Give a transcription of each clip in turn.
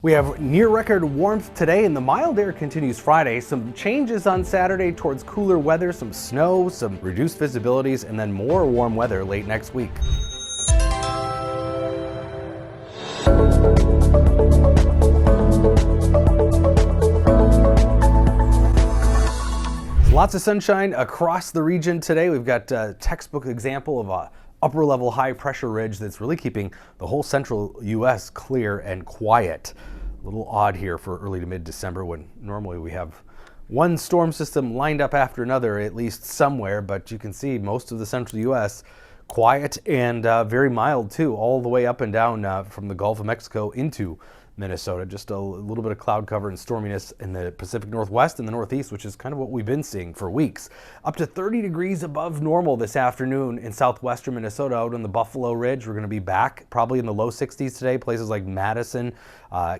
We have near record warmth today and the mild air continues Friday. Some changes on Saturday towards cooler weather, some snow, some reduced visibilities, and then more warm weather late next week. Lots of sunshine across the region today. We've got a textbook example of a upper level high pressure ridge that's really keeping the whole central U.S. clear and quiet. A little odd here for early to mid-December when normally we have one storm system lined up after another, at least somewhere, but you can see most of the central U.S. quiet and very mild too, all the way up and down from the Gulf of Mexico into Minnesota. Just a little bit of cloud cover and storminess in the Pacific Northwest and the Northeast, which is kind of what we've been seeing for weeks. Up to 30 degrees above normal this afternoon in southwestern Minnesota out on the Buffalo Ridge. We're going to be back probably in the low 60s today. Places like Madison,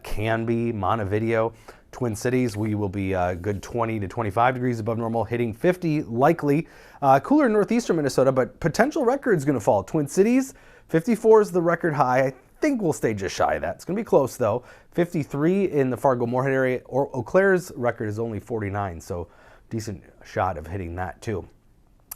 Canby, Montevideo, Twin Cities, we will be a good 20 to 25 degrees above normal, hitting 50 likely. Cooler in northeastern Minnesota, but potential record is going to fall. Twin Cities, 54 is the record high. I think we'll stay just shy of that. It's going to be close though. 53 in the Fargo-Moorhead area. Eau Claire's record is only 49, so decent shot of hitting that too.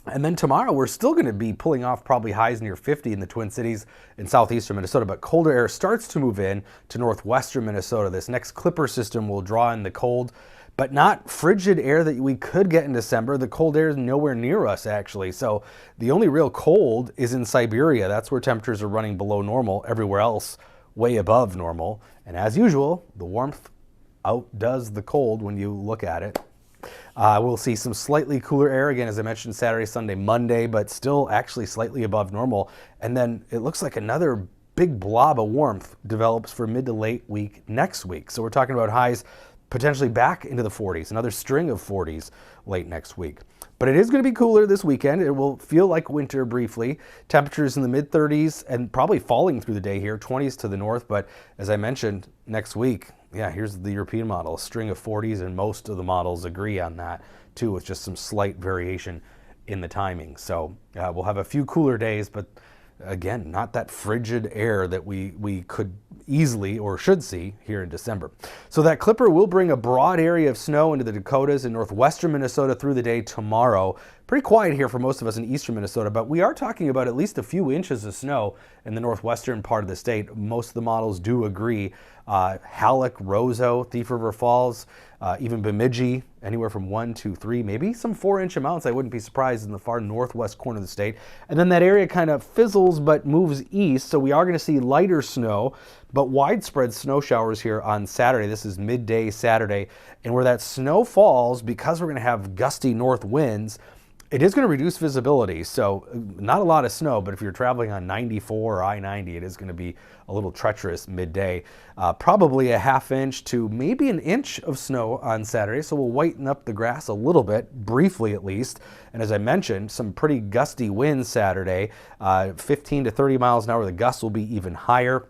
And then tomorrow we're still going to be pulling off probably highs near 50 in the Twin Cities in southeastern Minnesota, but colder air starts to move in to northwestern Minnesota. This next Clipper system will draw in the cold, but not frigid air that we could get in December. The cold air is nowhere near us actually. So the only real cold is in Siberia. That's where temperatures are running below normal. Everywhere else way above normal. And as usual, the warmth outdoes the cold when you look at it. We'll see some slightly cooler air again, as I mentioned, Saturday, Sunday, Monday, but still actually slightly above normal. And then it looks like another big blob of warmth develops for mid to late week next week. So we're talking about highs potentially back into the 40s, another string of 40s late next week. But it is going to be cooler this weekend. It will feel like winter briefly. Temperatures in the mid 30s and probably falling through the day here, 20s to the north. But as I mentioned, next week, yeah, here's the European model, a string of 40s, and most of the models agree on that too, with just some slight variation in the timing. So we'll have a few cooler days, but again, not that frigid air that we could easily or should see here in December. So that Clipper will bring a broad area of snow into the Dakotas and northwestern Minnesota through the day tomorrow. Pretty quiet here for most of us in eastern Minnesota, but we are talking about at least a few inches of snow in the northwestern part of the state. Most of the models do agree. Halleck, Roseau, Thief River Falls, even Bemidji, anywhere from 1 to 3, maybe some 4-inch amounts. I wouldn't be surprised in the far northwest corner of the state. And then that area kind of fizzles but moves east, so we are going to see lighter snow, but widespread snow showers here on Saturday. This is midday Saturday, and where that snow falls, because we're going to have gusty north winds, it is going to reduce visibility. So not a lot of snow, but if you're traveling on 94 or I-90, it is going to be a little treacherous midday. Probably a half-inch to maybe an inch of snow on Saturday, so we'll whiten up the grass a little bit, briefly at least. And as I mentioned, some pretty gusty winds Saturday, 15 to 30 miles an hour. The gusts will be even higher.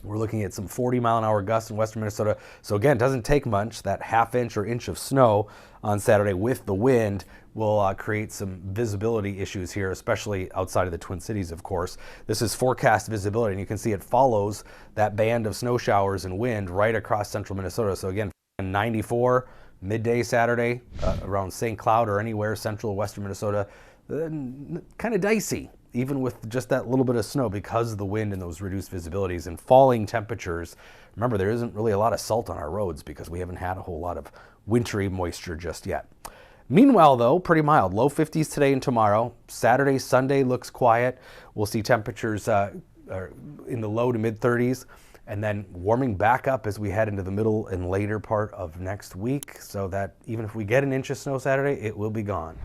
We're looking at some 40-mile-an-hour gusts in western Minnesota. So again, it doesn't take much. That half-inch or inch of snow on Saturday with the wind will create some visibility issues here, especially outside of the Twin Cities, of course. This is forecast visibility, and you can see it follows that band of snow showers and wind right across central Minnesota. So again, 94, midday Saturday, around St. Cloud or anywhere central or western Minnesota, kind of dicey, even with just that little bit of snow because of the wind and those reduced visibilities and falling temperatures. Remember, there isn't really a lot of salt on our roads because we haven't had a whole lot of wintry moisture just yet. Meanwhile, though, pretty mild. Low 50s today and tomorrow. Saturday, Sunday looks quiet. We'll see temperatures in the low to mid 30s, and then warming back up as we head into the middle and later part of next week, so that even if we get an inch of snow Saturday, it will be gone.